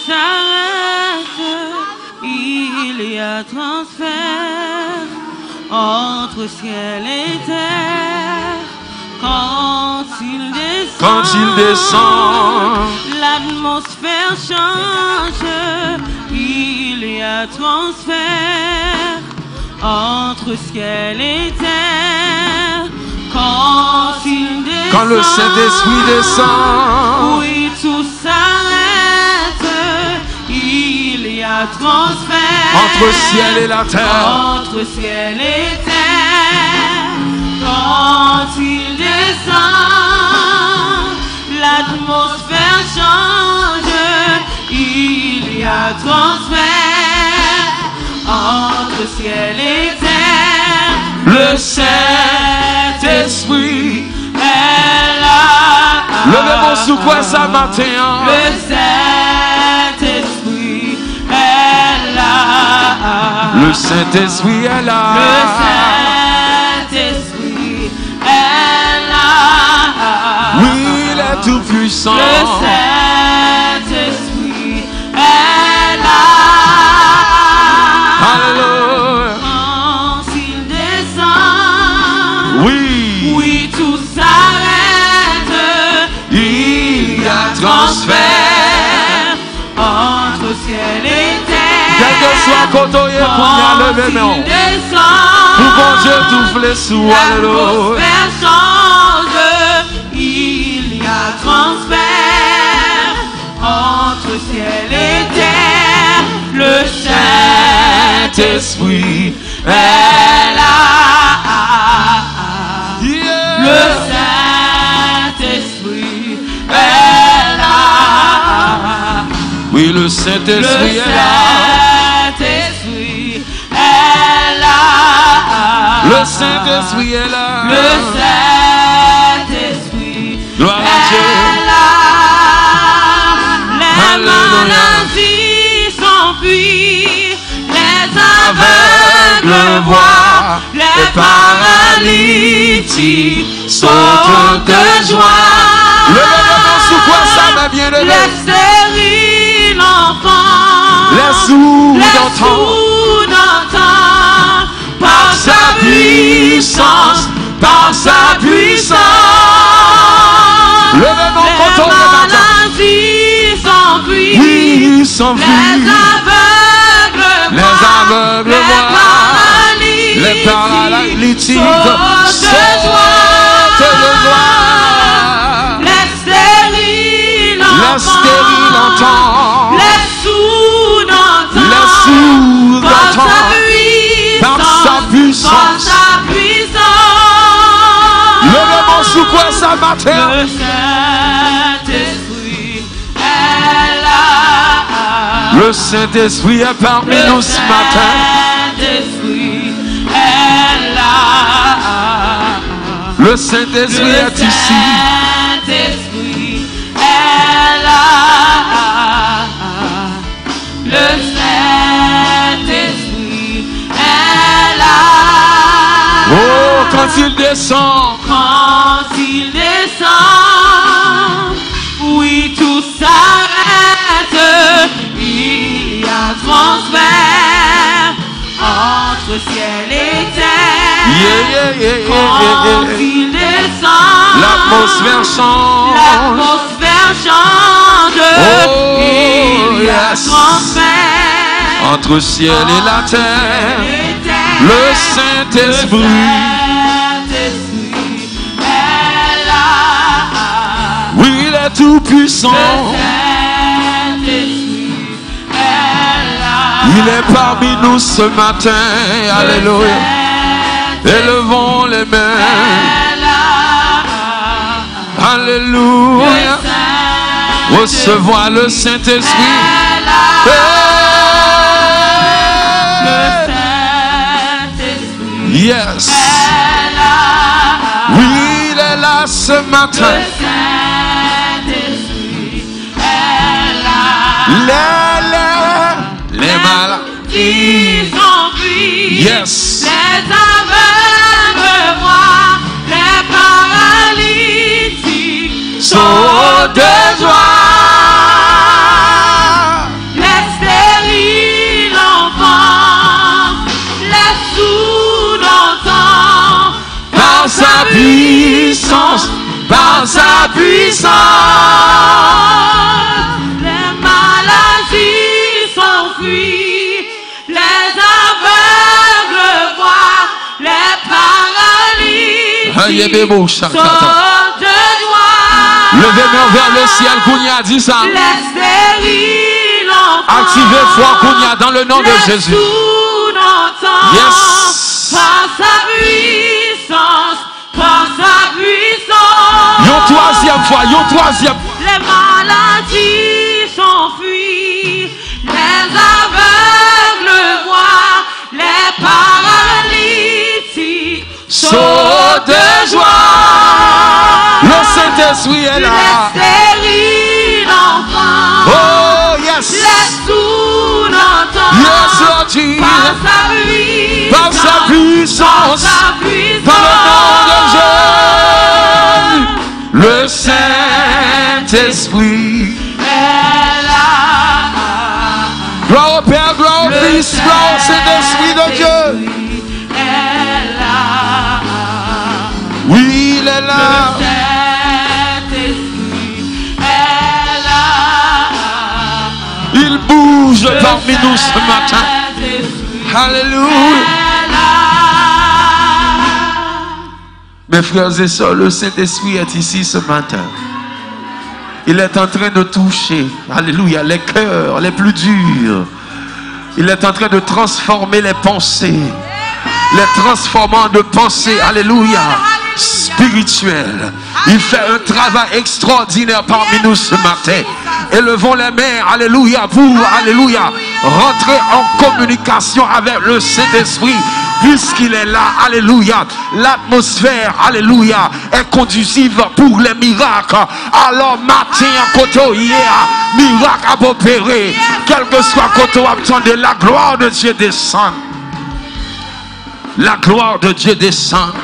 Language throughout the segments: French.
s'arrête, il y a transfert entre ciel et terre. Quand il descend, l'atmosphère change, il y a transfert entre ciel et terre. Quand le Saint-Esprit descend, oui, tout s'arrête, il y a transfert entre ciel et la terre. Entre ciel et terre. Quand il descend, l'atmosphère change, il y a transfert entre ciel et terre. Le Saint-Esprit est là. Levez-moi sous quoi ça matin. Le Saint-Esprit est là. Le Saint-Esprit est là. Le Saint-Esprit est là. Oui, il est tout puissant. Le Saint-Esprit est là. Alléluia. Quand il descend, oui, oui, tout s'arrête. Il y a transfert entre ciel et terre. Quel que soit côté pour y lever non. Pour bon Dieu tout flé sous. Alléluia. Change, il y a transfert entre ciel et terre. Le Saint-Esprit est là. Yeah. Le Saint-Esprit est là. Oui, le Saint-Esprit est là. Saint-Esprit est là. Le Saint-Esprit est là. Le Saint-Esprit Gloire à Dieu. est là. Les maladies s'enfuient, les aveugles voient, les paralytiques sautent de joie. Levez-moi sous quoi ça m'a bien levé. Les stériles enfants, Les sourds d'entendre. Par sa puissance, par sa puissance. Levez-moi contre les maladies s'enfuient. Oui, s'enfuient. Les aveugles voient. Les paralytiques sautent de joie. Les stériles entendent. Les sourds entendent. Par sa puissance. Levez-moi sous quoi ça matin. Le Saint-Esprit est là. Le Saint-Esprit est parmi nous ce matin. Le Saint-Esprit est là. Le Saint-Esprit est ici. Le Saint-Esprit est là. Le Saint-Esprit est là. Oh, quand il descend. Quand il descend, oui, tout s'arrête. Il y a transfert entre ciel et terre. Quand il descend, l'atmosphère change. L'atmosphère change. Oh, il y a transfert entre ciel et la terre. Le Saint-Esprit. Oui, il est tout puissant. Il est parmi nous ce matin. Alléluia. Élevons les mains. Alléluia. Recevoir le Saint-Esprit. Yes. Oui, il est là ce matin. Les malades. Yes. Les aveugles voient, les paralytiques sautent de joie. Levez-moi vers le ciel, Kounia, dis ça. Activez foi, Kounia, dans le nom de Jésus. Yes. Par sa puissance, par sa puissance. Une troisième fois, une troisième fois. Les maladies s'enfuient, les aveugles voient, les paralytiques sautent de joie. Le Saint-Esprit est là. Les stériles enfants, Oh yes. les sourds entendent. Yes, Lord Jesus. Par sa puissance, Dans le nom de Jésus. Le Saint-Esprit est là. Gloire au Père, gloire au Fils, gloire au Saint-Esprit de Dieu. Est là. Oui, il est là. Saint-Esprit est là. Il bouge parmi nous ce matin. Alléluia. Mes frères et sœurs, le Saint-Esprit est ici ce matin. Il est en train de toucher, alléluia, les cœurs les plus durs. Il est en train de transformer les pensées, les transformant de pensées, alléluia, spirituelles. Il fait un travail extraordinaire parmi nous ce matin. Élevons les mains, alléluia, pour, alléluia, rentrer en communication avec le Saint-Esprit. Puisqu'il est là, alléluia, l'atmosphère, alléluia, est conducive pour les miracles. Alors matin, côté hier, miracle à opérer, quel que soit côté attendez, la gloire de Dieu descend. La gloire de Dieu descend.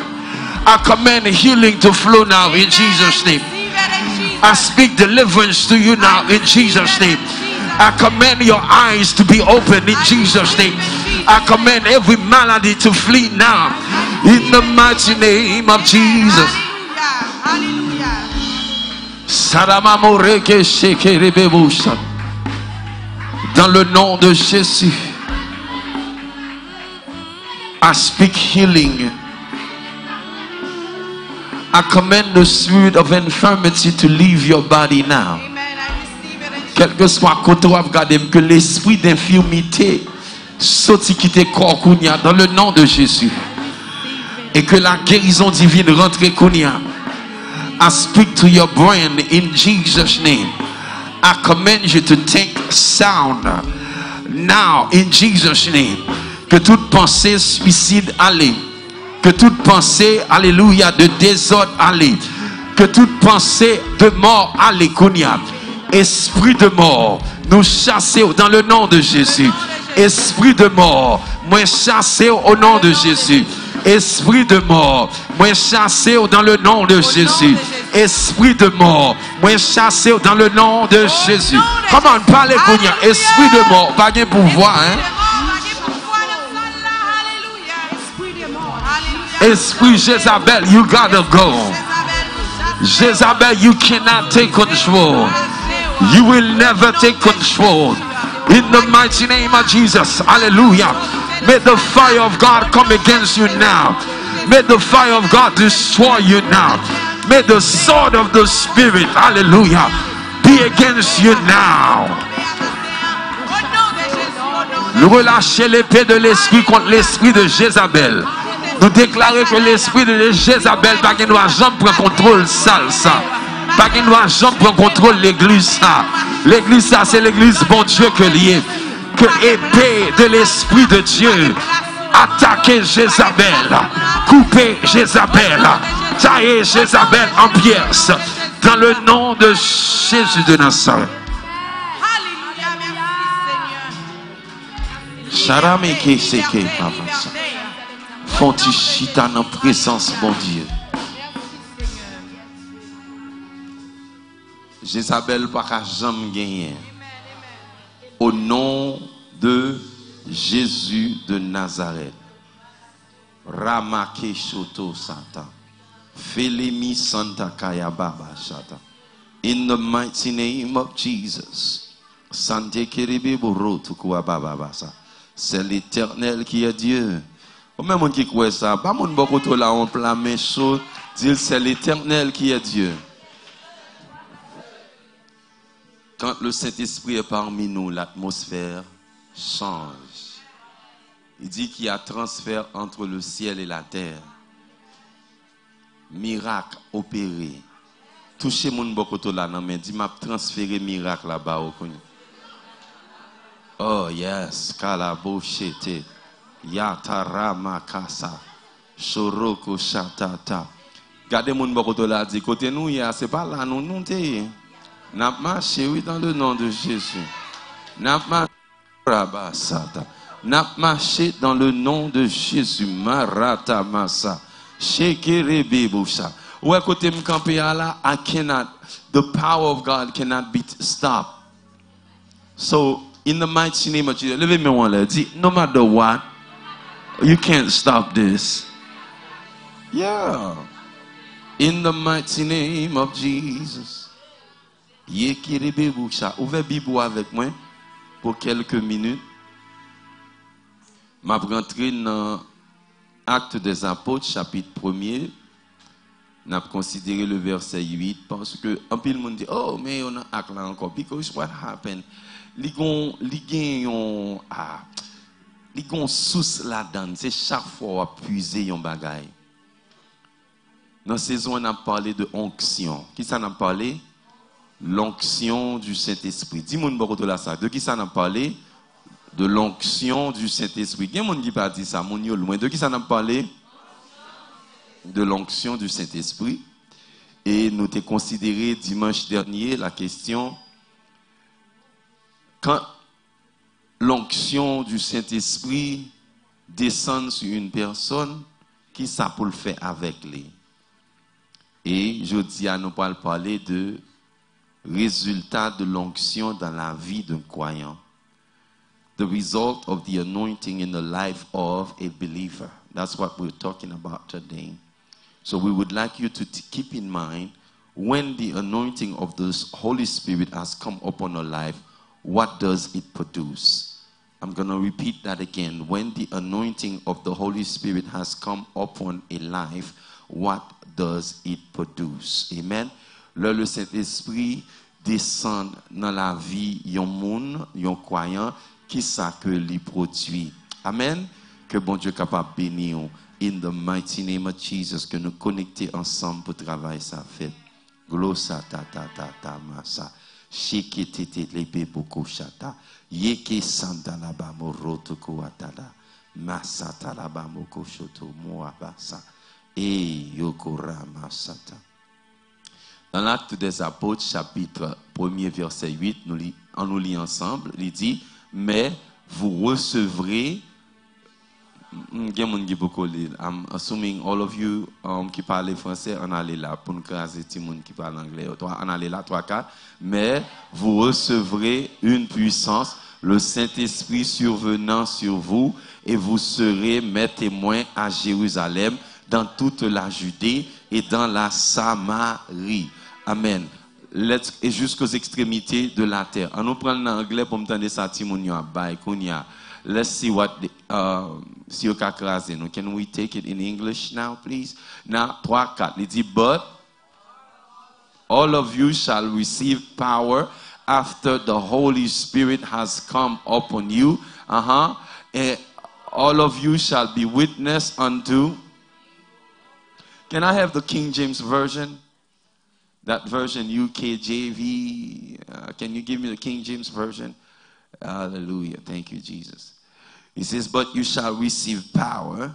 I command healing to flow now in Jesus' name. I speak deliverance to you now in Jesus' name. I command your eyes to be open in Jesus' name. I command every malady to flee now in the mighty name of Jesus. Dans le nom de Jésus, I speak healing. I command the spirit of infirmity to leave your body now. Quel que soit côté où regardez que l'esprit d'infirmité sorti quitter corps Kounia dans le nom de Jésus et que la guérison divine rentre Kounia. I speak to your brain in Jesus' name. I command you to take sound now in Jesus' name. Que toute pensée suicide allez. Que toute pensée, alléluia, de désordre allez. Que toute pensée de mort allez Kounia. Esprit de mort, nous chassons dans le nom de Jésus. Esprit de mort, moi chassé au nom de Jésus. Esprit de mort, moi chassé dans le nom de Jésus. Esprit de mort, moi chassé dans le nom de Jésus. Comment parler Kounia? Esprit de mort, pas de pouvoir, hein? Esprit Jezabel, you gotta go. Jezabel, you cannot take control. You will never take control. In the mighty name of Jesus. Hallelujah. May the fire of God come against you now. May the fire of God destroy you now. May the sword of the Spirit, hallelujah, be against you now. Nous relâchons l'épée de l'esprit contre l'esprit de Jézabel. Nous déclarons que l'esprit de Jézabel pas qu'il doit jamais prendre contrôle sale ça. Pas qu'il doit jamais prendre contrôle l'église ça. L'église ça c'est l'église bon Dieu que lié. Que épée de l'esprit de Dieu attaquer Jézabel, couper Jézabel, tailler Jézabel en pièces dans le nom de Jésus de Nazareth. Charameke seke pavasa. Fonti chita en présence bon Dieu. Jézabel pas qu'à jamais gagner. Au nom de Jésus de Nazareth. Ramake shoto sata. Felemi santa kaya baba shata. In the mighty name of Jesus. Sante keribe boro tukua baba basa. C'est l'Éternel qui est Dieu. Au même monde qui croit ça, pas mon beaucoup là on plein main chaud Dis, c'est l'Éternel qui est Dieu. Quand le Saint-Esprit est parmi nous, l'atmosphère change. Il dit qu'il y a transfert entre le ciel et la terre. Miracle opéré. Touchez mon bokoto là, non, mais dis m'a transféré miracle là-bas. Oh yes, kalabo shete. Yatara makasa. Shoroko shatata. Gardez mon bokoto là, dit côté nous, c'est pas là, nous t'es. N'a marché, oui, dans le nom de Jésus. N'a marché dans le nom de Jésus. Marata masa. Shekerebe boucha. Ouais, côté m'campé là, the power of God cannot be stopped. So, in the mighty name of Jesus, levez-moi là, dit, no matter what, you can't stop this. Yeah. In the mighty name of Jesus. Yekerebe boucha. Ouvrez Bible avec moi pour quelques minutes. Je vais rentrer dans Actes des Apôtres, chapitre 1er. On a considéré le verset 8 parce que un peu le monde dit, oh, mais on a acte là encore. Because what happened? Li gon sous là-dedans. C'est chaque fois à puiser yon bagay. Dans la saison, on a parlé de onction. Qui ça n'a parlé? L'onction du Saint-Esprit. Dis-moi de ça. De qui ça n'a parlé? De l'onction du Saint-Esprit. Il y a des gens qui pas dit ça, mon yo loin. De qui ça n'a parlé? De l'onction du Saint-Esprit. Et nous t'ai considéré dimanche dernier la question, quand l'onction du Saint-Esprit descend sur une personne, qui ça pour le faire avec lui? Et je dis à nous parler de résultat de l'onction dans la vie d'un croyant. The result of the anointing in the life of a believer. That's what we're talking about today. So we would like you to keep in mind, when the anointing of the Holy Spirit has come upon a life, what does it produce? I'm going to repeat that again. When the anointing of the Holy Spirit has come upon a life, what does it produce? Amen. Le Saint-Esprit descend dans la vie yon moun, yon croyant, qui ça que lui produit. Amen. Que bon Dieu capable bénir in the mighty name of Jesus, que nous connecter ensemble pour travailler sa fête. Glosa ta ta ta ta masa. Shiki tete lebe boko shata. Yeke santa la ba moroto ko atada. Masa ta la ba moko shoto moabasa. Et yokora masata. Dans l'Acte des Apôtres, chapitre 1er, verset 8, on nous lit ensemble, il dit, mais vous recevrez, I'm assuming all of you qui parlez français, on allait là, pour nous craser tout le monde qui parle anglais, on allait là, 3-4, mais vous recevrez une puissance, le Saint-Esprit survenant sur vous, et vous serez mes témoins à Jérusalem, dans toute la Judée et dans la Samarie. Amen. Et jusqu'aux extrémités de la terre. On nous prend l'anglais pour m'entendre ça, Timonia, by Kunya. Let's see what si you can we take it in English now, please? Now, 3-4. Il dit, but all of you shall receive power after the Holy Spirit has come upon you. And all of you shall be witness unto. Can I have the King James Version? That version, UKJV. Can you give me the King James Version? Hallelujah. Thank you, Jesus. He says, but you shall receive power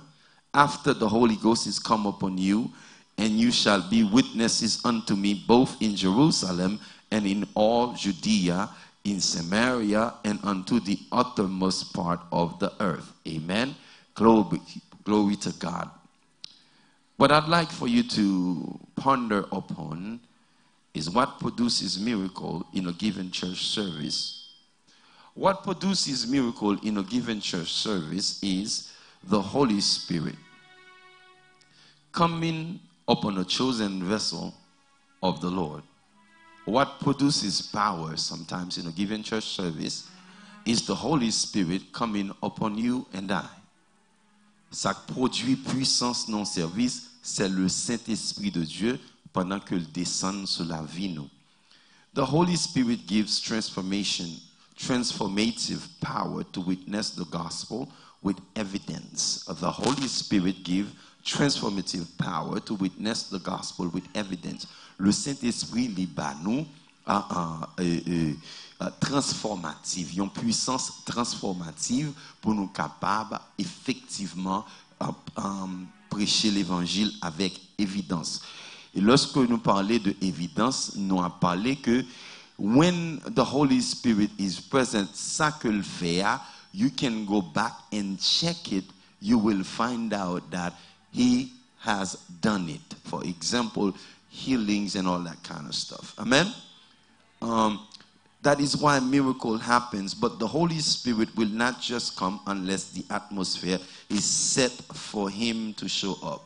after the Holy Ghost is come upon you, and you shall be witnesses unto me both in Jerusalem and in all Judea, in Samaria, and unto the uttermost part of the earth. Amen. Glory to God. What I'd like for you to ponder upon is what produces miracle in a given church service. What produces miracle in a given church service is the Holy Spirit coming upon a chosen vessel of the Lord. What produces power sometimes in a given church service is the Holy Spirit coming upon you and I. Ça produit puissance non service, c'est le Saint-Esprit de Dieu pendant qu'il descend sur la vie nous. The Holy Spirit gives transformative power to witness the gospel with evidence. The Holy Spirit gives transformative power to witness the gospel with evidence. Le Saint-Esprit liba nous transformative, une puissance transformative pour nous capables effectivement prêcher l'évangile avec évidence. Et lorsque nous parlons de évidence, nous avons parlé que when the Holy Spirit is present, ça que le fait, you can go back and check it. You will find out that He has done it. For example, healings and all that kind of stuff. Amen? That is why a miracle happens, but the Holy Spirit will not just come unless the atmosphere is set for Him to show up.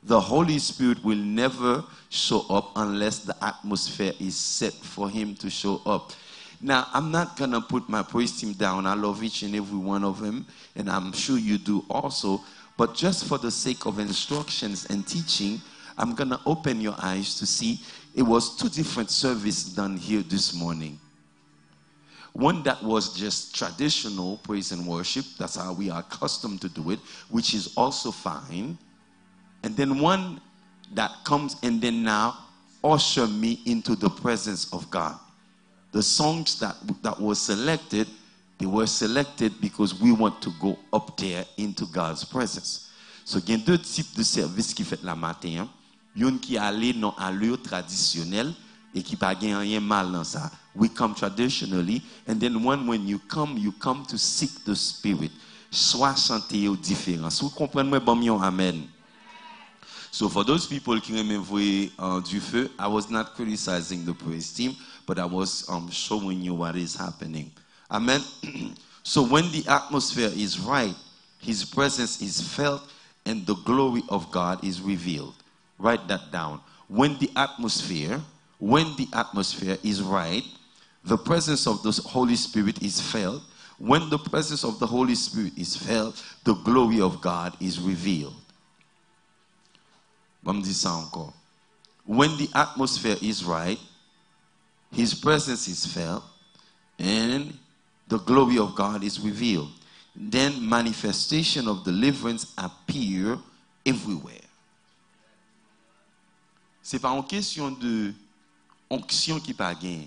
The Holy Spirit will never show up unless the atmosphere is set for Him to show up. Now, I'm not going to put my praise team down. I love each and every one of them, and I'm sure you do also. But just for the sake of instructions and teaching, I'm going to open your eyes to see it was 2 different services done here this morning. One that was just traditional praise and worship. That's how we are accustomed to do it, which is also fine. And then one that comes and then now usher me into the presence of God. The songs that were selected, they were selected because we want to go up there into God's presence. So, il y a 2 types de services qui fait la matin. Yon qui allait dans allure traditionnelle et qui pas rien mal dans ça. We come traditionally, and then one when you come to seek the Spirit. Soit chanter au différent. Si vous comprenez moi bon mieux amen. So for those people qui aiment voir du feu, I was not criticizing the praise team, but I was showing you what is happening. Amen. So when the atmosphere is right, His presence is felt and the glory of God is revealed. Write that down. When the atmosphere is right, the presence of the Holy Spirit is felt. When the presence of the Holy Spirit is felt, the glory of God is revealed. When the atmosphere is right, His presence is felt, and the glory of God is revealed. Then manifestation of deliverance appear everywhere. C'est pas une question de onction qui pas gain,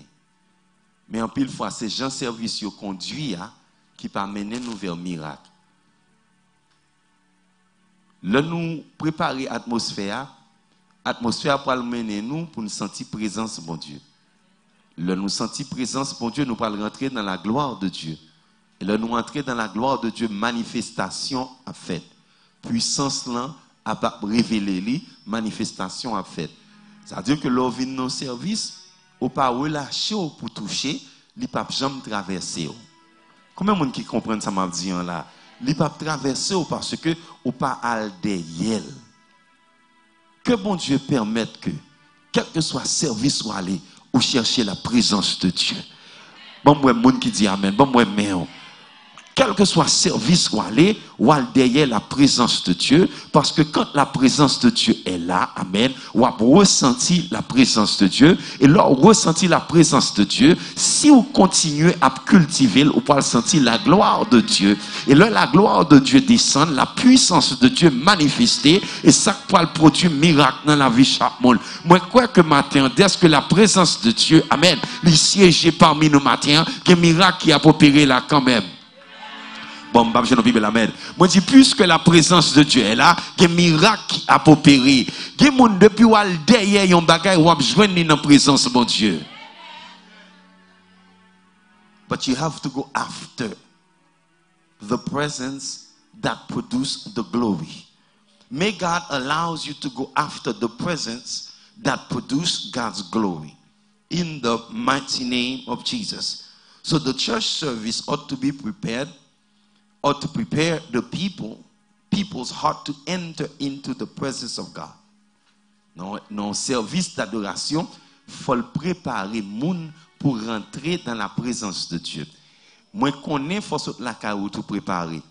mais en pile fois c'est Jean service qui conduit qui pas mener nous vers miracle. Là nous préparer atmosphère pour mener nous pour nous sentir présence bon Dieu. Là nous sentir présence bon Dieu, nous pour rentrer dans la gloire de Dieu. Et là nous entrer dans la gloire de Dieu, manifestation a fait. Puissance là a révélé li, manifestation a fait. C'est-à-dire que l'on vient dans nos services, ou pas relâcher pour toucher, li pas jamais traverser. Combien de monde qui comprennent ça m'a dit là? Li pas traverser parce que ou pas al derrière. Que bon Dieu permette que quel que soit service ou aller ou chercher la présence de Dieu. Bon moi monde qui dit amen, bon moi mais quel que soit service ou aller derrière la présence de Dieu, parce que quand la présence de Dieu est là, amen, ou a ressenti la présence de Dieu, et là on ressentit la présence de Dieu, si vous continuez à cultiver, vous pouvez sentir la gloire de Dieu, et là la gloire de Dieu descend, la puissance de Dieu manifestée, et ça peut produire miracle dans la vie chaque monde. Moi, quoi que matin, dès que la présence de Dieu, amen, il siège parmi nous matin, que miracle qui a opéré là quand même. Bon, je ne Bible amen. Moi dis puisque la présence de Dieu est là, que miracle a opéré. Que monde depuis wal derrière yon bagay ou a joindre dans présence bon Dieu. But you have to go after the presence that produce the glory. May God allows you to go after the presence that produce God's glory. In the mighty name of Jesus. So the church service ought to be prepared, or to prepare the people's heart to enter into the presence of God. Non service d'adoration, faut le préparer moun pour rentrer dans la présence de Dieu. Moi connais faut la caou tout préparer.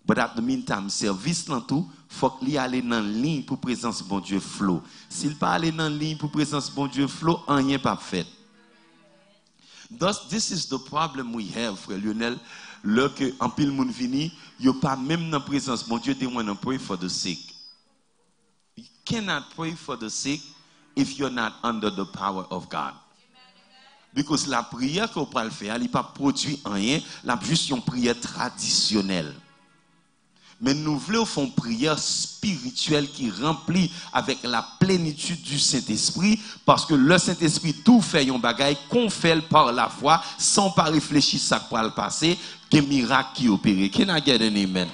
But at the meantime, service là tout faut qu'il aller dans la ligne pour présence bon Dieu flow. S'il pas aller dans la ligne pour présence bon Dieu flow, rien pas fait. This is the problem we have, frère Lionel. Là que en pile moun vini, yo pas même dans présence bon Dieu they want to pray for the sick. You cannot pray for the sick if you're not under the power of God. Because la prière qu'on peut le faire, elle n'est pas produit rien, la juste une prière traditionnelle. Mais nous voulons faire une prière spirituelle qui remplit avec la plénitude du Saint-Esprit, parce que le Saint-Esprit tout fait un bagage qu'on fait par la foi, sans pas réfléchir ça pour le passer, que miracle qui opère. Can I get an amen?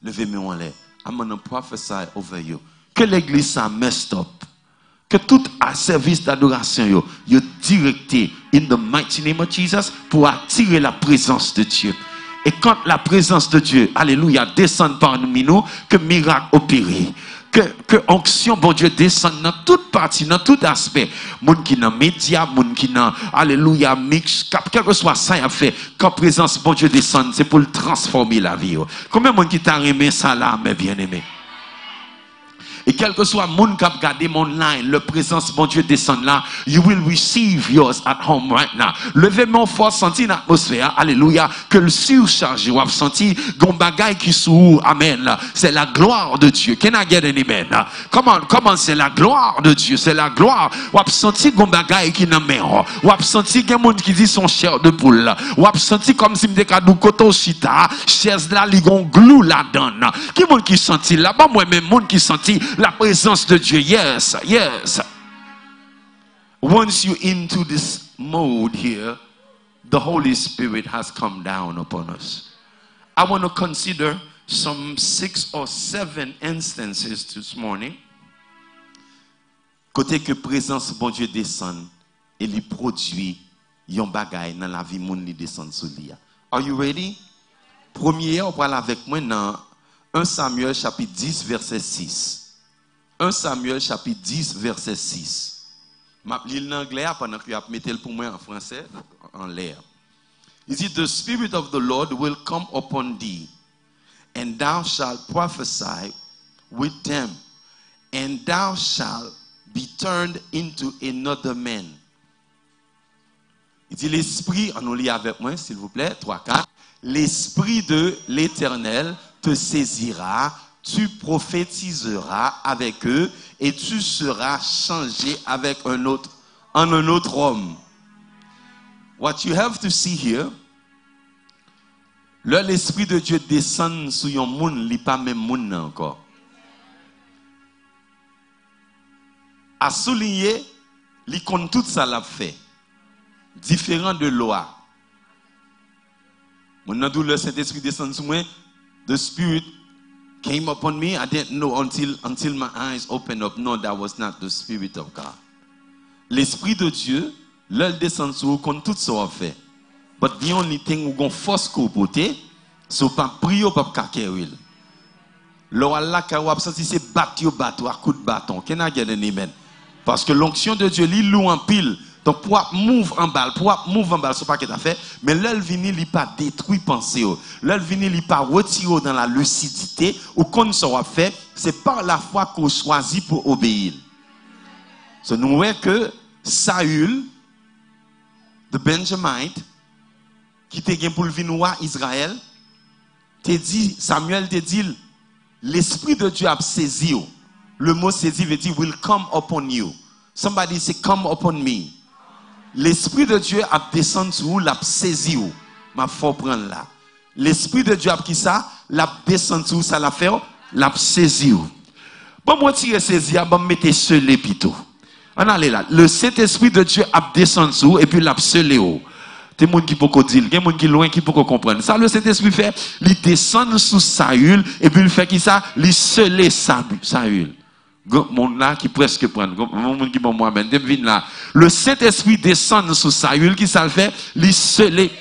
Levez-moi en l'air. I'm going to prophesy over you. Que l'église a messed up. Que tout service d'adoration yo directé in the mighty name of Jesus pour attirer la présence de Dieu. Et quand la présence de Dieu, alléluia, descend parmi nous, que miracle opéré, que onction, bon Dieu, descend dans toute partie, dans tout aspect. Moun qui dans média, moun qui dans, alléluia, mix, quel que soit ça, il a fait, quand présence, bon Dieu, descend, c'est pour le transformer la vie. Combien de monde qui t'a aimé ça là, mes bien-aimés? Et quel que soit mon cap garder mon line, le présence bon Dieu descend là, you will receive yours at home right now. Levez-moi fort, senti l'atmosphère, alléluia, que le surcharge, ou senti gon bagay qui sous, amen. C'est la gloire de Dieu. Can I get an amen? Comment c'est la gloire de Dieu? C'est la gloire. Ou senti gon bagay qui n'a mer. Ou senti gen monde qui dit son chair de poule. Ou senti comme si m'de kadou koto chita, chaise là li gon glou la donne. Qui monde qui senti là? Bah moi même monde qui senti la présence de Dieu. Yes, yes. Once you're into this mode here, the Holy Spirit has come down upon us. I want to consider some 6 or 7 instances this morning. Côté que présence bon Dieu descend et il produit yon bagay dans la vie moun li descend sous lui. Are you ready? Premier, on parle avec moi dans 1 Samuel chapitre 10 verset 6. 1 Samuel chapitre 10 verset 6. Je vais lire en anglais pendant que je vais mettre pour moi en français en l'air. Il dit, the Spirit of the Lord will come upon thee, and thou shalt prophesy with them, and thou shalt be turned into another man. Il dit, l'Esprit, on nous lit avec moi s'il vous plaît, 3, 4. L'Esprit de l'Éternel te saisira, tu prophétiseras avec eux et tu seras changé avec un autre homme. What you have to see here, l'Esprit de Dieu descend sur yon moun, li pas même moun encore. A souligner, li kon tout ça l'a fait. Différent de loi. Mon nan dou le Saint-Esprit descend sur moi, the Spirit came upon me. I didn't know until my eyes opened up. No, that was not the Spirit of God. L'Esprit de Dieu, l'elle descend sur vous, comme tout ça fait. But the only thing ou gon force ko pote, so pas prier ou pas kakeril. Lo Allah ka ou absenti c'est battre à coup de bâton. Can I get an amen? Parce que l'onction de Dieu li loue en pile. Donc pour move en balle, c'est pas qu'il a fait, mais l'elle vini li pas détruit pensée. L'elle vini li pas retirer dans la lucidité ou qu'on soit fait, c'est par la foi qu'on choisit pour obéir. So nous voyons que Saül, the Benjamite, qui était pour le venir à Israël, te dit, Samuel te dit, l'Esprit de Dieu a saisi. Le mot saisi veut dire will come upon you. Somebody say come upon me. L'Esprit de Dieu a descendu sur vous, l'a saisi ou. Ma faut prendre là. L'Esprit de Dieu a qui ça, l'a descendu sur vous, ça l'a fait, l'a saisi ou. Bon, moi tirer saisi, bon mettez scellé plutôt. On allez là. Le Saint-Esprit de Dieu a descendu sur vous et puis l'a scellé ou. Des gens qui peuvent dire, des gens qui loin qui peuvent comprendre. Ça le Saint-Esprit fait, il descend sous Saül et puis il fait qui ça, il scellé Saül. Mon là qui presque prendre mon qui bon moi ben devine là le Saint-Esprit descend sur Saül qui ça le fait li scellé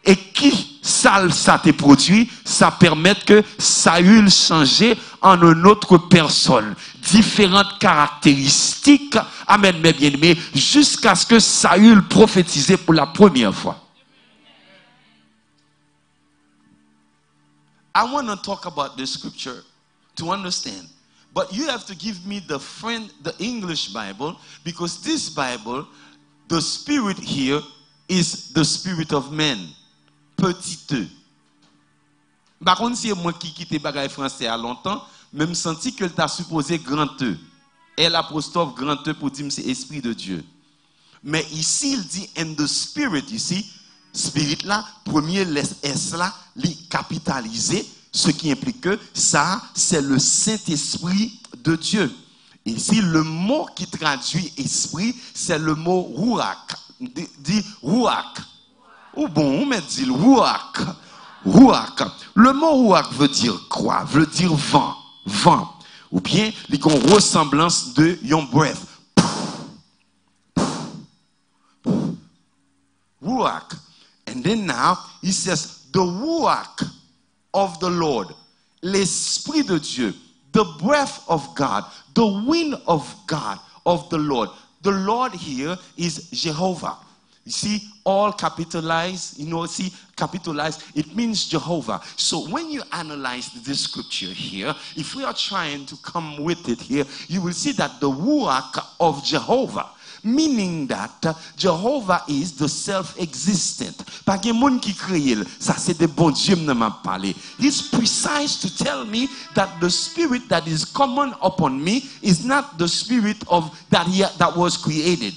et qui ça te produit ça permet que Saül change en une autre personne différentes caractéristiques amen mes bien-aimés jusqu'à ce que Saül prophétisait pour la première fois. I want to talk about the scripture to understand. But you have to give me the English Bible, because this Bible, the spirit here is the spirit of man. Petit e. Par contre, si moi qui quitte bagay français à longtemps, même senti que t'a supposé grand E. Et l'apostrophe grand E pour dire c'est esprit de Dieu. Mais ici, il dit in the spirit, ici, spirit là, premier S là, li capitalisé, ce qui implique que ça, c'est le Saint-Esprit de Dieu. Ici, le mot qui traduit esprit, c'est le mot ruach. Dit ruach. Ou bon, on met dit ruach. Ruach. Le mot ruach veut dire quoi? Veut dire vent. Vent. Ou bien, il y a une ressemblance de yon breath. Ruach. And then now, he says, the ruach of the Lord, l'esprit de Dieu, the breath of God, the wind of God, of the Lord. The Lord here is Jehovah. You see, all capitalized, see, capitalized, it means Jehovah. So when you analyze this scripture here, if we are trying to come with it here, you will see that the ruach of Jehovah, meaning that Jehovah is the self-existent. Pas de monde qui crée, ça c'est de bon Dieu m'a parlé. He's precise to tell me that the spirit that is common upon me is not the spirit of that was created.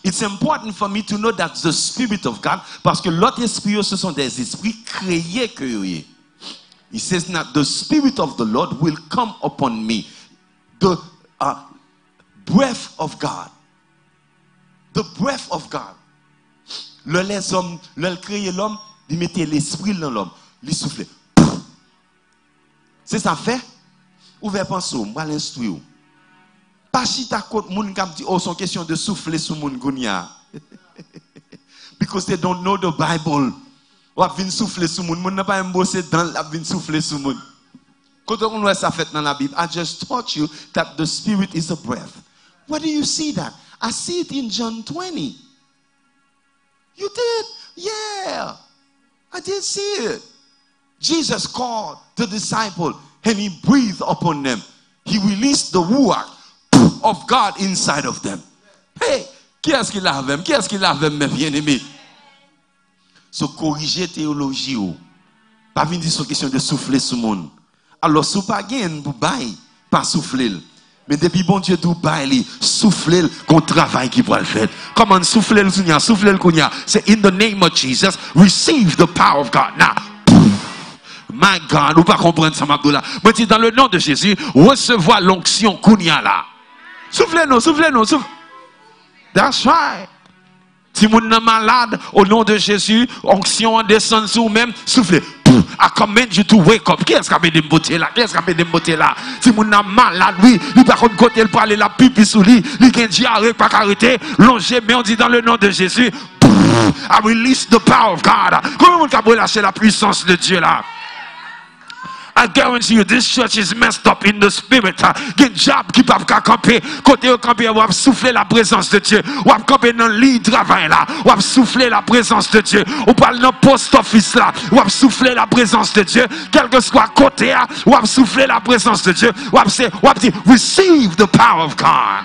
It's important for me to know that the spirit of God, parce que l'autre esprit, ce sont des esprits créés que He says that the spirit of the Lord will come upon me. The breath of God. The breath of God. Les hommes, le créer l'homme, il mettait l'esprit dans l'homme, il soufflait. C'est ça fait? Ouvrez pensez, moi l'instruire. Pas si ta côte moun k'ap dit oh son question de souffler sous moun gounia. Because they don't know the Bible. Ou ap vin souffler sous moun, moun n'a pas embosser dans la vin souffler sous moun. Quand on voit ça fait dans la Bible, I just taught you that the spirit is a breath. Where do you see that? I see it in John 20. You did? Yeah. I did see it. Jesus called the disciple and he breathed upon them. He released the ruach of God inside of them. Hey, qui est-ce qui l'a même? Qui est-ce qui l'a même, mes bien-aimés? So, corriger théologie, pas venir dire sur question de souffler sur le monde. Alors, si vous pas gain pour bail, pas souffler. Mais depuis bon Dieu tout bail, souffler qu'on travail qui va le faire. Comment souffler le Seigneur, souffler le Kounia? C'est in the name of Jesus, receive the power of God. Now, my God, vous pas comprendre ça, Abdullah. Mais dis dans le nom de Jésus, recevoir l'onction Kounia là. Soufflez-nous, soufflez-nous, soufflez. That's right. Si vous êtes malade, au nom de Jésus, onction descend sur vous-même, soufflez. I command you to wake up. Qui est-ce qui a mis des beautés là? Qui est-ce qui a mis des beautés là? Si vous êtes malade, oui, il par contre côté, il peut aller la pipi sous lui, il a diarrhée, pas arrêter, longer, mais on dit dans le nom de Jésus, I release the power of God. Comment vous pouvez relâcher la puissance de Dieu là? I guarantee you, this church is messed up in the spirit. Get job qui peuvent camper. Côté au camper, on va souffler la présence de Dieu. On va camper dans le lit de travail là. On va souffler la présence de Dieu. On parle dans le post office là. On va souffler la présence de Dieu. Quel que soit côté, on va souffler la présence de Dieu. On va dire, receive the power of God.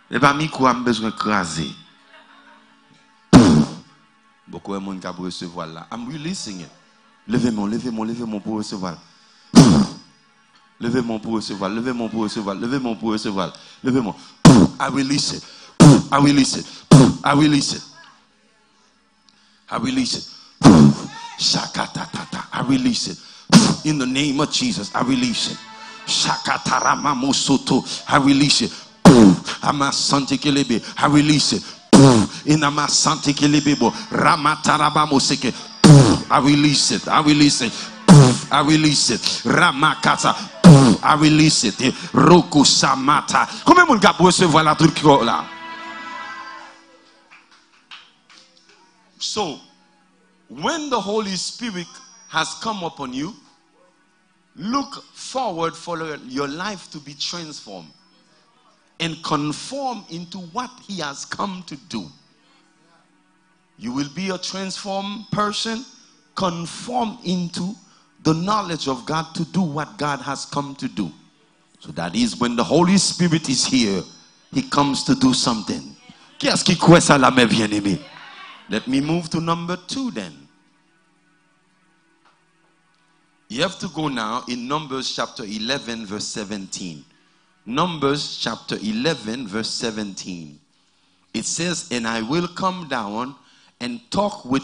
Et pas mi quoi besoin de craser. Beaucoup de monde qui peut recevoir là. I'm releasing it. Levez-moi, levez-moi, levez-moi pour recevoir. Levez-moi pour recevoir, levez-moi pour recevoir, levez-moi pour recevoir. Levez-moi. I release it. I release it. I release it. I release it. Shakatatata. I release it. In the name of Jesus, I release it. Shakatarama mosoto. I release it. Amasante kelebe. I release it. In Amasante kelebebo. Ramataraba moseke. I release it. I release it. I release it. Ramakata. I release it. Roku samata. Combien mon gars peut recevoir la truc là? So, when the Holy Spirit has come upon you, look forward for your life to be transformed and conform into what He has come to do. You will be a transformed person, conformed into the knowledge of God to do what God has come to do. So that is when the Holy Spirit is here, He comes to do something. Qu'est-ce qui croit ça là, mes bien-aimés? Let me move to number 2 then. You have to go now in Numbers chapter 11 verse 17. Numbers chapter 11 verse 17. It says, and I will come down and talk with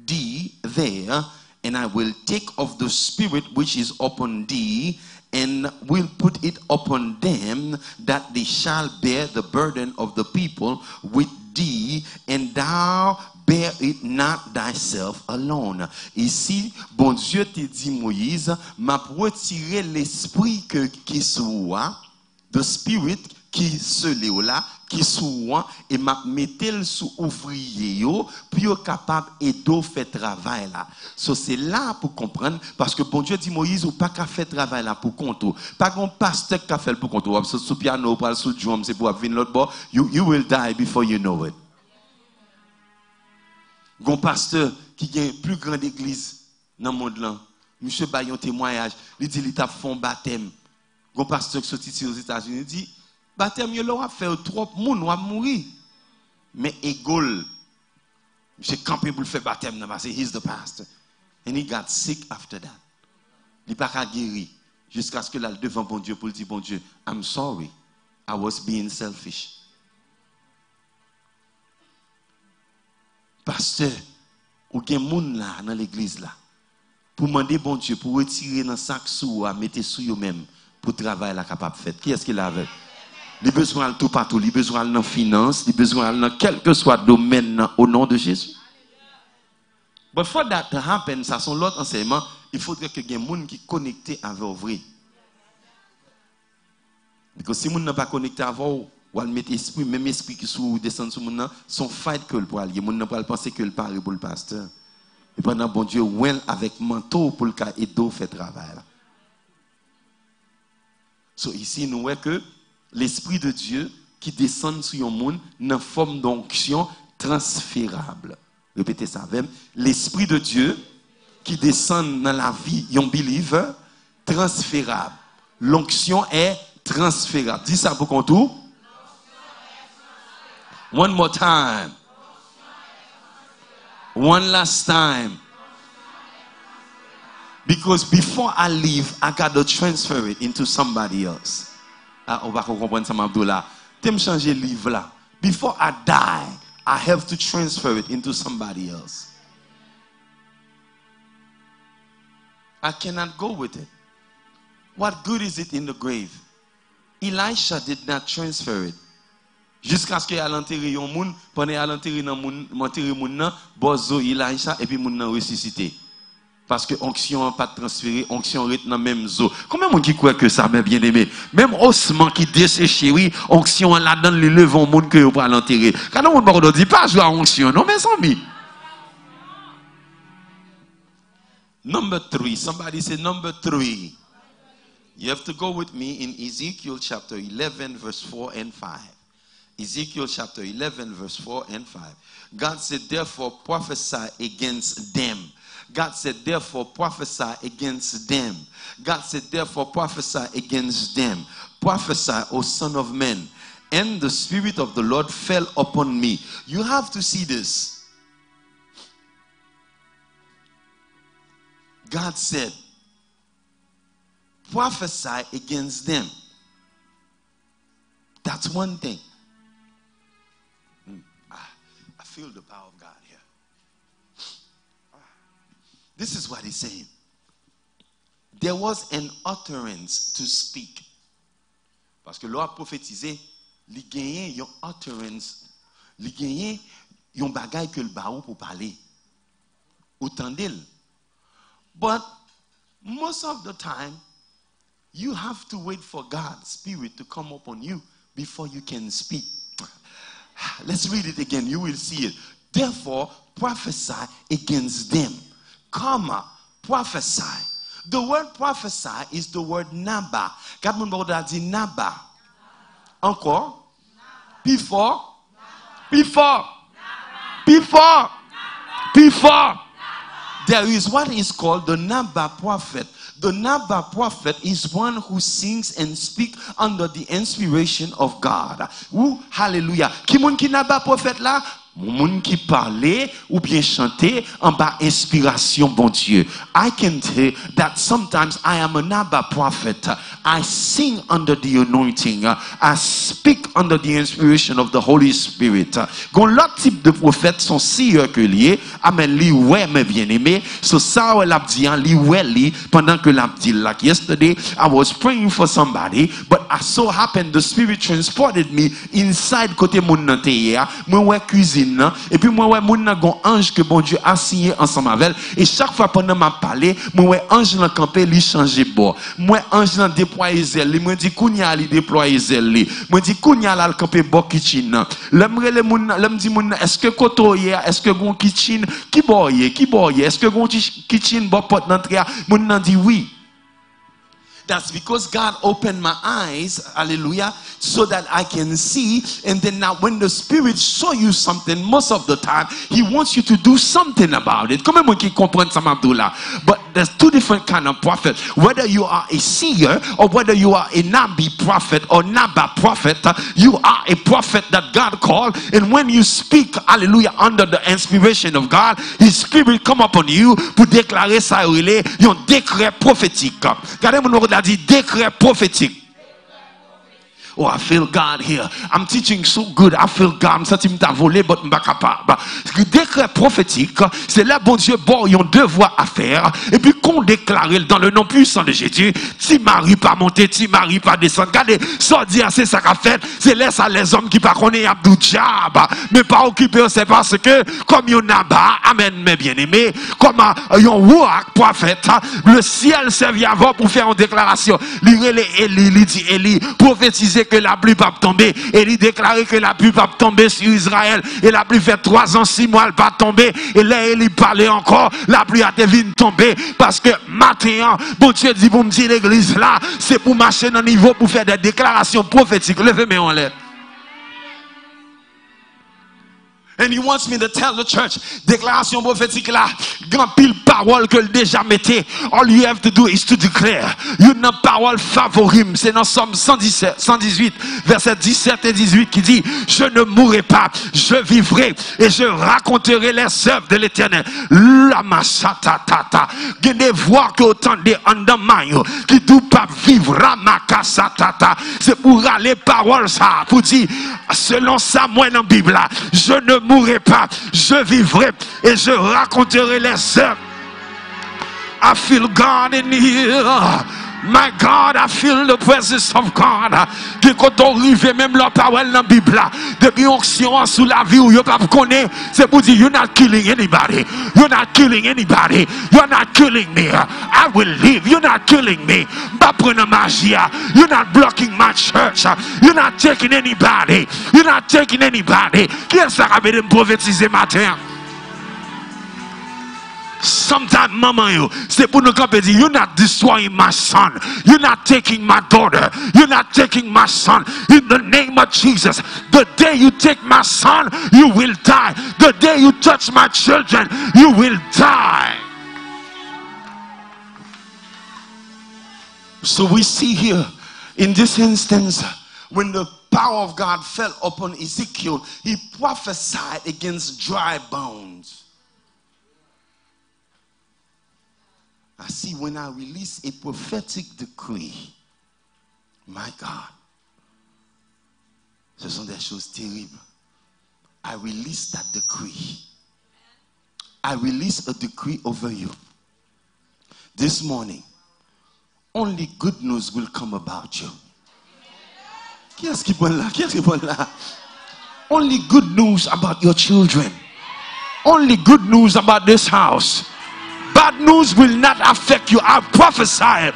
thee there, and I will take of the Spirit which is upon thee, and will put it upon them, that they shall bear the burden of the people with thee, and thou bear it not thyself alone. Ici, bon Dieu te dit Moïse, m'a retiré l'esprit qui soit, the spirit qui se là, qui soit, et m'a mettel sous ouvrier yo, puis yo capable et d'eau fait travail là. So c'est là pour comprendre, parce que bon Dieu dit Moïse, ou pas qu'à faire travail là pour compte. Pas qu'on pasteur qui a fait pour compte. Ou sous piano, ou sous drum, c'est pour venir l'autre bord. You will die before you know it. Gon pasteur qui a une plus grande église dans le monde là, monsieur Bayon témoignage, il dit il t'a fait un baptême. Gon pasteur qui sorti aux États-Unis dit baptême yo là fait trop monde va mourir. Mais égal monsieur campé pour faire baptême là parce que he's the pastor and he got sick after that. Il pas guéri jusqu'à ce que là devant bon Dieu pour dire bon Dieu, I'm sorry. I was being selfish. Pasteur, ou gen moun là dans l'église là pour demander bon Dieu pour retirer dans sac sou à mettre sous yo même pour travail là capable faire. Qui est-ce qu'il a avec? Il besoin de tout partout, il besoin dans finance, il besoin dans quel que soit domaine au nom de Jésus. But for that to happen, ça sont l'autre enseignement, il faudrait que gen moun qui connecté avec vrai. Parce que si moun n'a pas connecté avec vous, ou mettre esprit, même esprit qui sous descend sur moun, son fight que pour aller, moun n'a pas penser que le parle pour le pasteur. Et pendant bon Dieu, well avec manteau pour le cas et d'eau fait travail. So ici nous voyons que l'esprit de Dieu qui descend sur un monde dans forme d'onction transférable. Répétez ça avec l'esprit de Dieu qui descend dans la vie d'un believer transférable. L'onction est transférable. Dis ça pour qu'on tout. One more time. One last time. Because before I leave, I got to transfer it into somebody else. Ah, on va comprendre ça, Abdullah. T'aimes changer le livre là. Before I die, I have to transfer it into somebody else. I cannot go with it. What good is it in the grave? Elisha did not transfer it. Jusqu'à ce qu'il y ait l'enterré un monde, pendant qu'il y a l'enterré dans monde, bozo Elisha et puis monde nan ressuscité. Parce que onction n'a pas transféré, onction reste dans même zo. Combien de monde qui croit que ça, mes bien-aimés? Même osman qui desséché, oui, onction là-dedans, le levant monde que vous pas l'enterrer. Quand on ne dit pas jouer à onction, non, mes amis. Number 3, somebody say number 3. You have to go with me in Ezekiel chapter 11, verse 4 and 5. Ezekiel chapter 11, verse 4 and 5. God said, therefore prophesy against them. God said, therefore prophesy against them. God said, therefore prophesy against them. Prophesy, O Son of Man. And the Spirit of the Lord fell upon me. You have to see this. God said, prophesy against them. That's one thing. I feel the power of God here. This is what he's saying. There was an utterance to speak. Parce que l'on a prophétisé, il gagne une utterance, il gagne un bagay que le baou pour parler. Autant d'elle. But most of the time, you have to wait for God's Spirit to come upon you before you can speak. Let's read it again. You will see it. Therefore, prophesy against them. Comma, prophesy. The word prophesy is the word naba. Quand on dit naba. Encore. Before. Before. Before. Plus fort. There is what is called the Naba prophet. The Naba prophet is one who sings and speaks under the inspiration of God. Ou, hallelujah. Qui moun ki Naba prophet là? Moun qui parlait ou bien chantait en bas inspiration bon Dieu. I can tell that sometimes I am a Naba prophet. I sing under the anointing. I speak under the inspiration of the Holy Spirit. Gon l'autre type de prophète sont si que lié. Amen li ouais mes bien-aimés. So ça ou l'a dit li ouais li pendant que l'a dit like yesterday I was praying for somebody but I so happened the Spirit transported me inside côté moun nan te hier. Moi ouais cuisine. Et puis moi ouais moun nan gon ange que bon Dieu a signé ensemble avec et chaque fois pendant m'a parlé moi ouais ange nan campé li changer bord moi ange nan déployer zèle li moi dit kounya li déployer zèle li moi dit kounya la campé bord kitchen l'aimerait les moun l'aime dit moun est-ce que koto hier est-ce que gon kitchen qui boye est-ce que gon kitchen bord porte d'entrée moun nan dit oui. That's because God opened my eyes, hallelujah, so that I can see. And then now when the Spirit show you something, most of the time, He wants you to do something about it. Comment qui comprend ça, Abdullah? But there's two different kind of prophet. Whether you are a seer or whether you are a Nabi prophet or Naba prophet, you are a prophet that God called. And when you speak, hallelujah, under the inspiration of God, His Spirit come upon you pour déclarer ça, un décret prophétique. Regardez mon a dit décret prophétique. Oh, I feel God here. I'm teaching so good. I feel God. I'm senti m'ta volé, but m'pa capable. Le décret prophétique, c'est là, bon Dieu, bon, ils ont deux voies à faire. Et puis, qu'on déclare dans le nom puissant de Jésus, ti mari pas monter, ti mari pas descendre. Regardez, ça dire, c'est ça qu'a fait. C'est laisse à les hommes qui pas connaissent Abdou Diab, mais pas occupé, c'est parce que, comme yon naba, amen, mes bien-aimés, comme yon wouak prophète, le ciel servit avant pour faire une déclaration. Il dit, Élie, prophétiser que la pluie va tomber. Et il déclarait que la pluie va tomber sur Israël. Et la pluie fait 3 ans, 6 mois, elle va tomber. Et là, il parlait encore. La pluie a devenu tomber. Parce que maintenant, bon Dieu dit, vous me dites l'église là, c'est pour marcher dans le niveau, pour faire des déclarations prophétiques. Levez-moi en l'air. And he wants me to tell the church, déclaration prophétique là, grand pile parole que le déjà mettait. All you have to do is to declare. Une parole favorite, c'est dans Somme 118, verset 17 et 18 qui dit, je ne mourrai pas, je vivrai et je raconterai les œuvres de l'Éternel. La machatatata. Il y a des voix que autant de andamayo qui ne pas vivre. Ramakasatata. C'est pour aller parole ça, pour dire, selon ça, moi dans la Bible là, je ne mourrai pas, je vivrai et je raconterai les œuvres. I feel God in here. My God, I feel the presence of God. Que quand on arrive, même la parole dans la Bible, depuis onction sous la vie où vous ne connaissez pas, c'est pour dire, you're not killing anybody. You're not killing anybody. You're not killing me. I will live. You're not killing me. You're not blocking my church. You're not taking anybody. You're not taking anybody. Qui est-ce qui a besoin de prophétiser matin? Sometimes, maman, c'est pour nous dire, you're not destroying my son. You're not taking my daughter. You're not taking my son. In the name of Jesus, the day you take my son, you will die. The day you touch my children, you will die. So we see here, in this instance, when the power of God fell upon Ezekiel, he prophesied against dry bones. I see when I release a prophetic decree, my God, ce sont des choses terribles. I release that decree. I release a decree over you. This morning, only good news will come about you. Qui est-ce qui parle là? Qui est-ce qui parle là? Only good news about your children. Only good news about this house. Bad news will not affect you. I prophesy.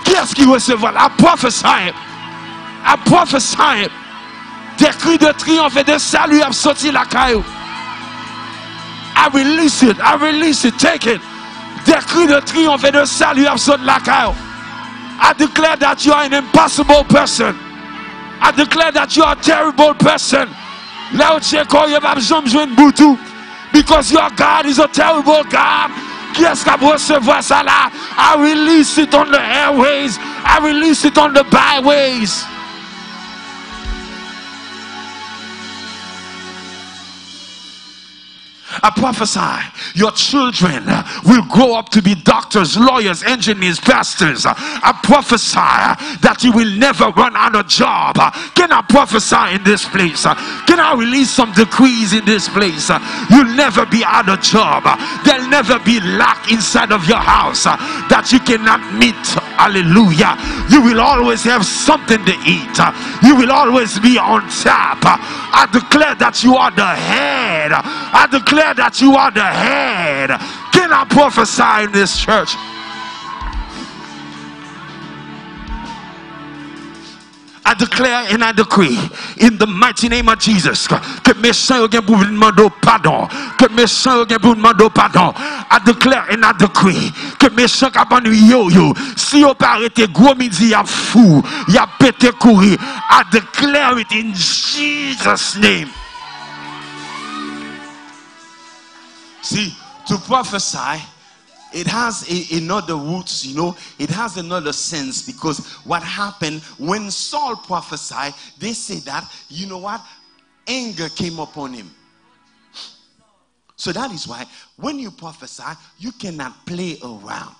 Qui est-ce qui recevra? I prophesy. I prophesy. Des cris de triomphe et de salut ont sorti la caillou. I release it. I release it. Take it. Des cris de triomphe et de salut ont sorti la caillou. I declare that you are an impossible person. I declare that you are a terrible person. Là où tu es, quand il n'y a pas besoin de jouer une boutou. Because your God is a terrible God. Qui est-ce qui va recevoir ça là? I release it on the airways. I release it on the byways. I prophesy your children will grow up to be doctors, lawyers, engineers, pastors. I prophesy that you will never run out of job. Can I prophesy in this place? Can I release some decrees in this place? You'll never be out of job. There'll never be lack inside of your house that you cannot meet. Hallelujah. You will always have something to eat. You will always be on top. I declare that you are the head. I declare that you are the head. Can I prophesy in this church? I declare and I decree in the mighty name of Jesus que mes saints ont pour demander pardon, que mes saints ont pour demander pardon. I declare and I decree que mes saints capable yo si on pas arrêter gros midi y a fou, y a pété courir. I declare it in Jesus' name. See, to prophesy, it has another roots, you know. It has another sense, because what happened when Saul prophesied, they say that, you know what, anger came upon him. So that is why when you prophesy, you cannot play around.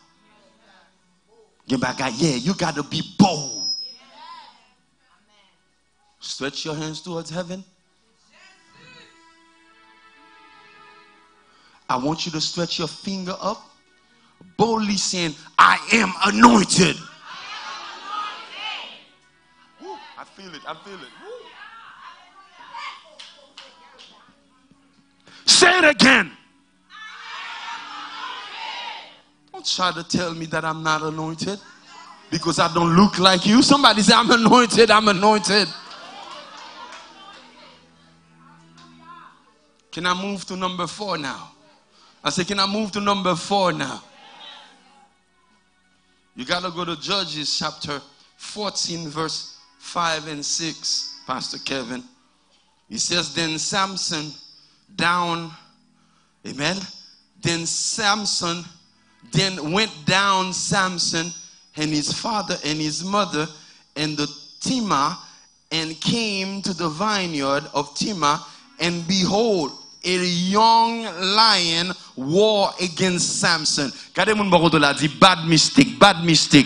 Yeah, you got to be bold. Stretch your hands towards heaven. I want you to stretch your finger up, boldly saying, I am anointed. Woo, I feel it, I feel it. Woo. Say it again. Don't try to tell me that I'm not anointed because I don't look like you. Somebody say, I'm anointed, I'm anointed. Can I move to number 4 now? I said, can I move to number 4 now? You got to go to Judges chapter 14, verse 5 and 6, Pastor Kevin. He says, then Samson down, amen. Then went down Samson and his father and his mother and the Timnah, and came to the vineyard of Timnah, and behold, a young lion war against Samson. Bad mistake, bad mistake.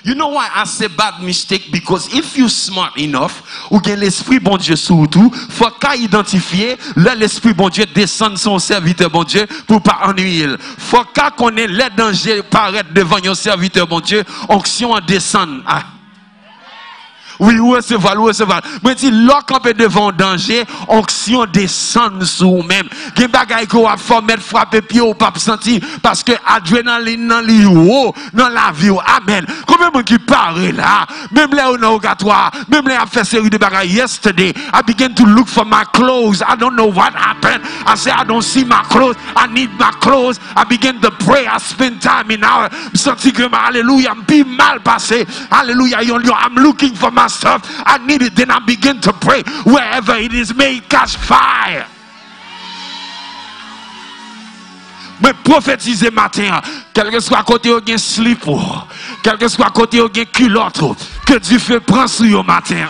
You know why I say bad mistake? Because if you smart enough, ou gen l'esprit bon Dieu surtout, faut qu'à identifier l'esprit bon Dieu descend son serviteur bon Dieu pour pas ennuyer. Faut qu'à connaître les dangers paraître devant yon serviteur bon Dieu, onction en descend. Oui, recevoir. Mais si l'autre campé devant danger, onction descend sur vous-même. Gen bagay ko a faut mettre frapper pied ou pas sentir parce que adrénaline dans li haut dans la vie. Amen. Combien de monde qui parle là, même là au rogatoire, même là a fait série de bagay yesterday, I began to look for my clothes. I don't know what happened. I said I don't see my clothes. I need my clothes. I began to pray. I spend time in our senti que hallelujah, be mal passé. Hallelujah, I'm looking for my stuff. I need it. Then I begin to pray. Wherever it is, may it catch fire. Mais prophétiser matin, quel que soit côté où gen slip, quel que soit côté où gen culotte, que Dieu fait prendre sur yo matin.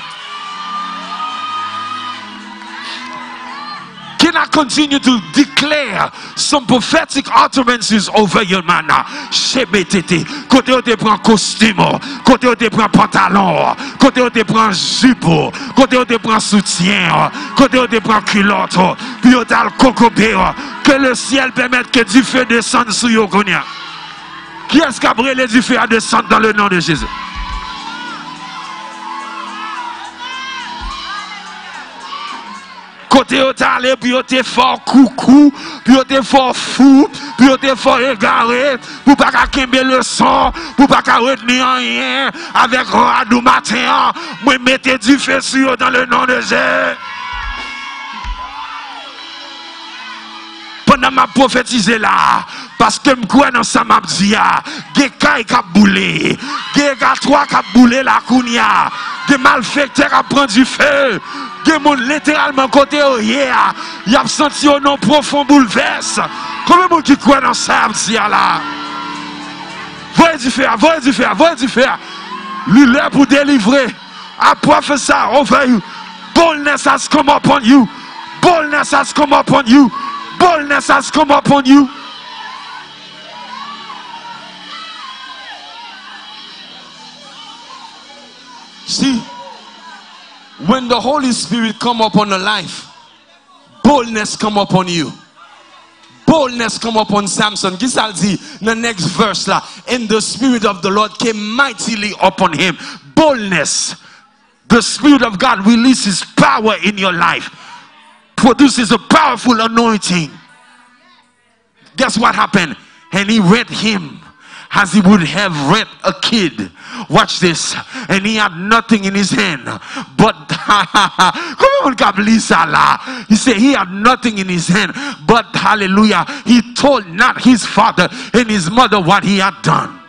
Can I continue to declare some prophetic utterances over your man? Chebetete. Côté où te prend costume, côté où te prend pantalon, côté où te prend jupe, côté où te prend soutien, côté où te prend culotte, puis où t'as le cocobé. Que le ciel permette que du feu descende sur yo konya. Qui est-ce qui a brûlé du feu à descendre dans le nom de Jésus? Côté où t'as allé, puis où t'es fort coucou, puis où t'es fort fou, puis où t'es fort égaré, pour pas qu'à kembe le son, pour pas qu'à retenir rien, avec radou matin, moi mettez du feu sur eux dans le nom de Jésus. Pendant ma prophétisé là, parce que je crois dans ça m'a dit, des cas qui boulé, des gars trois qui boulé la kounia, des malfaiteurs qui prend du feu, Gen moun littéralement côté oh yeah. Y a senti un nom profond bouleverse. Combien de monde qui croit dans ça là? Voyez du fer, voyez du fer, voyez du fer. Lui là pour délivrer. Après faire ça, over you. Boldness has come upon you. Boldness has come upon you. Boldness has come upon you. See, when the Holy Spirit come upon a life, boldness come upon you. Boldness come upon Samson. Qui ça dit? The next verse là. And the Spirit of the Lord came mightily upon him. Boldness. The Spirit of God releases power in your life. Produces a powerful anointing. Guess what happened? And he read him as he would have read a kid. Watch this. And he had nothing in his hand. But come on, he said he had nothing in his hand. But hallelujah, he told not his father and his mother what he had done.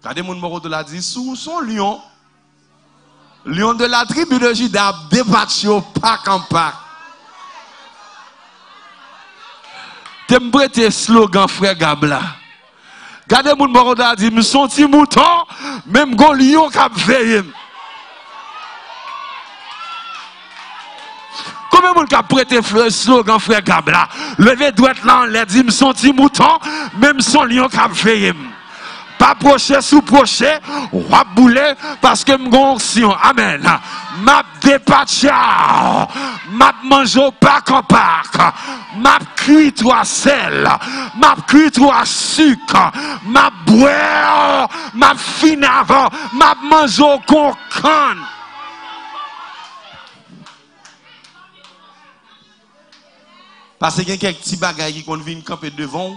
Regardez mon moro de la dit sous son lion. Lion de la tribu de Juda débattu au pack en pack. T'aimes prêter slogan frère Gabla. Gardez mon moro de la dit me senti mouton même gon lion qui a veillé. Combien de monde qui a prêté slogan frère Gabla? Levez droite là, on l'a dit me senti mouton même son lion qui a veillé. Pas procher sous procher, roi boulet parce que m'gonction. Amen. M'a dépaché, m'a mangé au pack en pack, m'a cuit trois sel, m'a cuit trois sucre, m'a boire, m'a fini avant, m'a mangé au concon. Parce qu'il y a quelques petits bagages qui viennent camper devant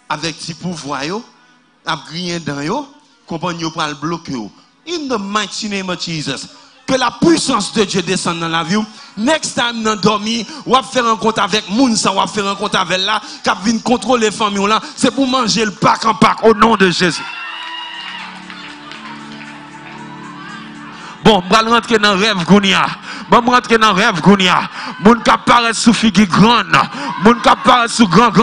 avec petits pouvoirs. A grillé dans yo, compagnie pour le bloquer. In the mighty name of Jesus, que la puissance de Dieu descende dans la vie. Next time dans dormi, ou va faire rencontre avec moun ça, ou va faire rencontre avec là, qui vient contrôler famille là, c'est pour manger le pack en pack au nom de Jésus. Bon, je vais rentrer dans le rêve Gounia. Je vais rentrer dans le rêve Gounia. Moun qui apparaît sous figure grande. Moun qui apparaît sous grande.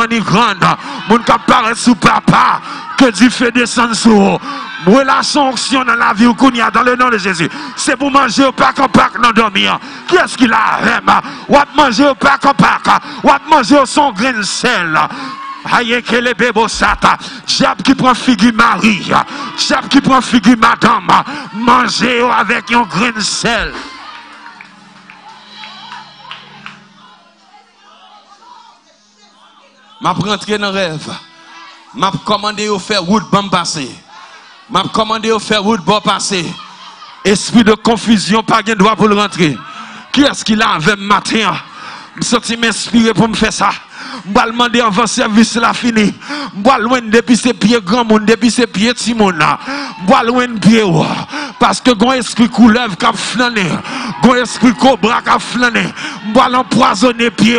Moun qui apparaît sous papa. Que Dieu fait descendre sur relation onction dans la vie Gounia dans le nom de Jésus. C'est pour manger au pack en pack dans dormir. Qui est-ce qui l'a rêve? Ou à manger au pack en pack. Ou à manger au son grain de sel. Aïe que les bébés sata, Jab qui prend figure Marie, Jab qui prend figure madame, manger avec un grain de sel. M'a rentré dans rêve. M'a commandé au faire route bam passer. M'a commandé au faire route bon passer. Esprit de confusion pas gain droit pour le rentrer. Qui est-ce qui l'a avec matin? Je senti m'inspirer pour me faire ça. Je vais demander avant service la fini. Je vais loin depuis ses pieds grand monde, depuis ses pieds petit monde. Je vais loin de pied. Parce que gon esprit couleuvre qui a flâné. Gon esprit cobra qui a flâné. Je vais l'empoisonner pied.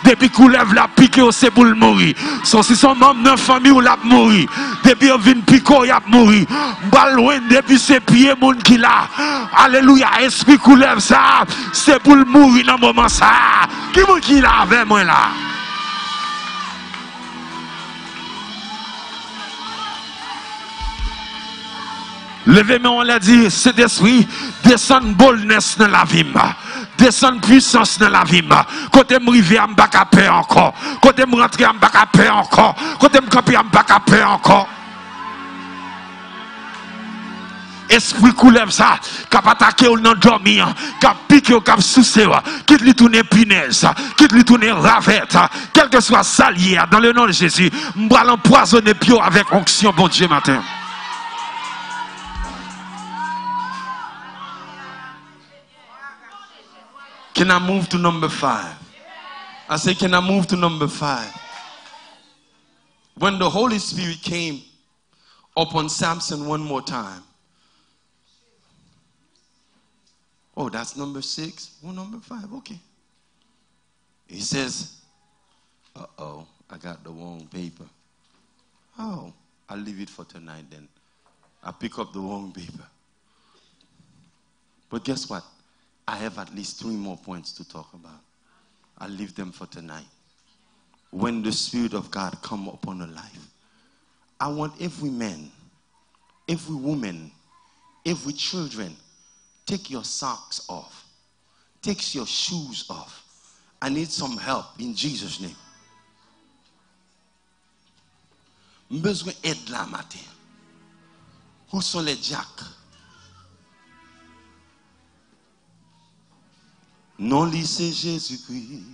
Depuis couleuvre la piqué c'est pour le mourir. Si son membre de famille ou la mourir. Depuis on vient piquer il a mourir. Je vais loin depuis ses pieds monde qui là. Alléluia, esprit couleuvre ça, c'est pour le mourir dans le moment ça. Qui là avec moi là? Levez-moi, on l'a dit, cet esprit descend boldness dans la vie. Descend puissance dans la vie. Côté me river, je ne pas paix encore. Côté me rentrer, je ne pas paix encore. Côté me camper, je ne pas paix encore. Esprit coulève ça, qui a attaqué ou non dormir, qui a piqué ou qui a soucié, qui lui tourne punaise, qui lui tourne ravette, quel que soit salier, dans le nom de Jésus, je vais l'empoisonner pio avec onction, bon Dieu matin. Can I move to number 5? I say, can I move to number 5? When the Holy Spirit came upon Samson one more time. Oh, that's number 6. Oh, number 5. Okay. He says, uh-oh, I got the wrong paper. Oh, I'll leave it for tonight then. I pick up the wrong paper. But guess what? I have at least 3 more points to talk about. I'll leave them for tonight. When the Spirit of God come upon a life, I want every man, every woman, every children, take your socks off. Take your shoes off. I need some help in Jesus' name. Besoin d'aide la matin. Où sont les jacks? Non, lycée Jésus-Christ.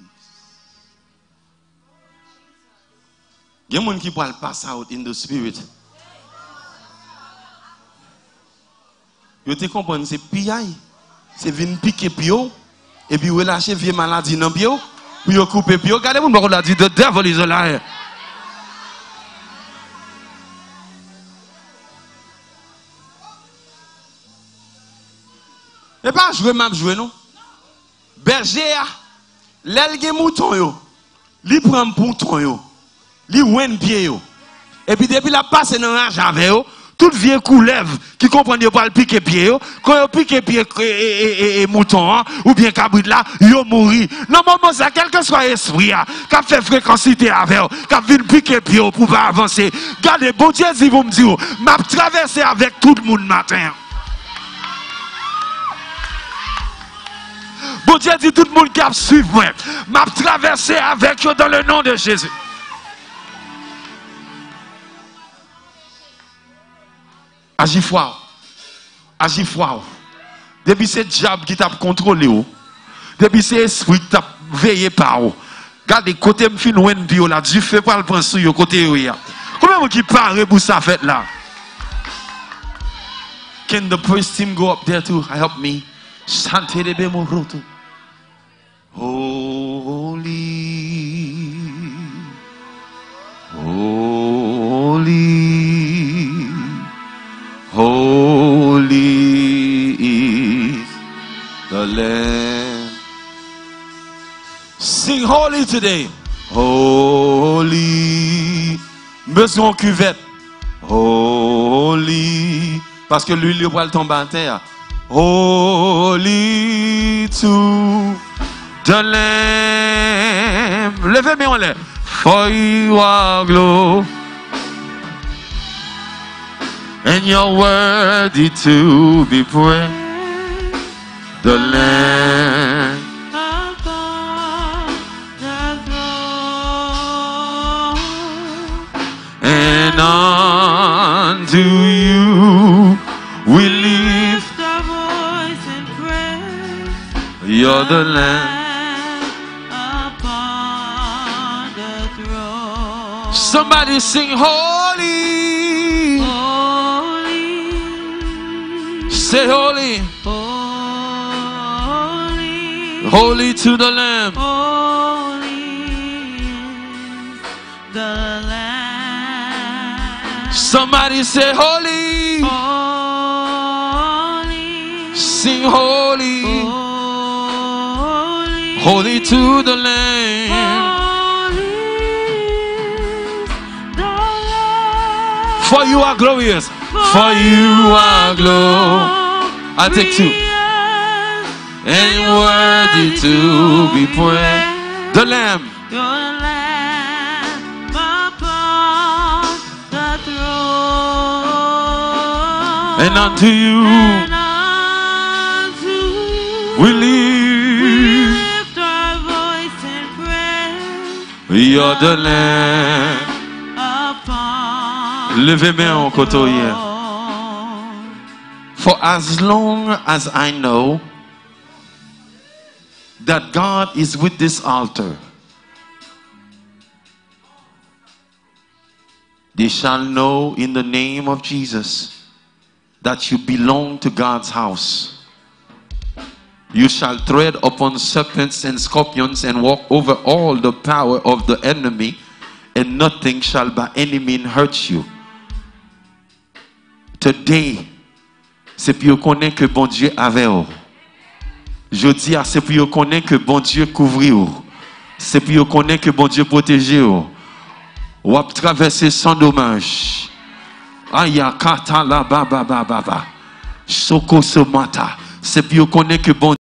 Il y a des gens qui peuvent pass out in the spirit. Vous te comprenez, c'est piaille. C'est venir piquer pio. Et puis relâcher vieux maladie dans pio. Puis couper pio. Regardez-vous, on a dit the devil is a liar. Et pas jouer, m'a jouer, non? Berger, l'el gen mouton yo, li prend mouton yo, li wen pied yo. Et puis depuis la passe dans rage avec yo, toute vieille couleuvre qui comprend yo pas le piquer pied yo, quand yo piquer pied et mouton ou bien cabrit là, yo mouri. Non moment ça quel que soit esprit qui fait fréquencité avec yo, qui vient piquer pied yo pour pas avancer. Regardez, bon Dieu dit vous me dire, m'a traversé avec tout le monde matin. Bon Dieu dit tout le monde qui a suivi moi, m'a traversé avec eux dans le nom de Jésus. Agis fort. Agis fort. Depuis c'est diable qui t'a contrôlé, depuis c'est esprit qui t'a veillé par vous. Regardez, côté me fin ouen bio là, Dieu fait pas le prendre sur côté yo. Combien de qui parle pour ça fait là? Can the praise team go up there to help me? Sante de bemoroto. Holy, holy, holy is the Lamb. Sing holy today. Holy. Besoin cuvette. Holy. Parce que l'huile va tomber à terre. Holy to the Lamb. Levez-moi en l'air. For you are glorious, and you're worthy to be praised. The Lamb. And unto you we lift our voice and praise. You're the Lamb upon the throne. Somebody sing holy. Holy. Say holy. Holy. Holy to the Lamb. Holy. The Lamb. Somebody say holy. Holy. Sing holy. Holy. Holy to the Lamb. Holy. The Lamb. For you are glorious. For you are glorious. I'll take 2. And worthy to be praised. The Lamb. And unto you, we lift our voice and praise. You're the Lamb. Levez main en côté hier. For as long as I know that God is with this altar, they shall know in the name of Jesus that you belong to God's house. You shall tread upon serpents and scorpions and walk over all the power of the enemy, and nothing shall by any means hurt you. Today, c'est pour connaître que bon Dieu avait. Je dis, c'est pour connaître que bon Dieu couvre. C'est pour connaître que bon Dieu protège. Ou à traverser sans dommage. Aya kata la ba ba ba ba ba. Soko se mata. C'est pour connaître que bon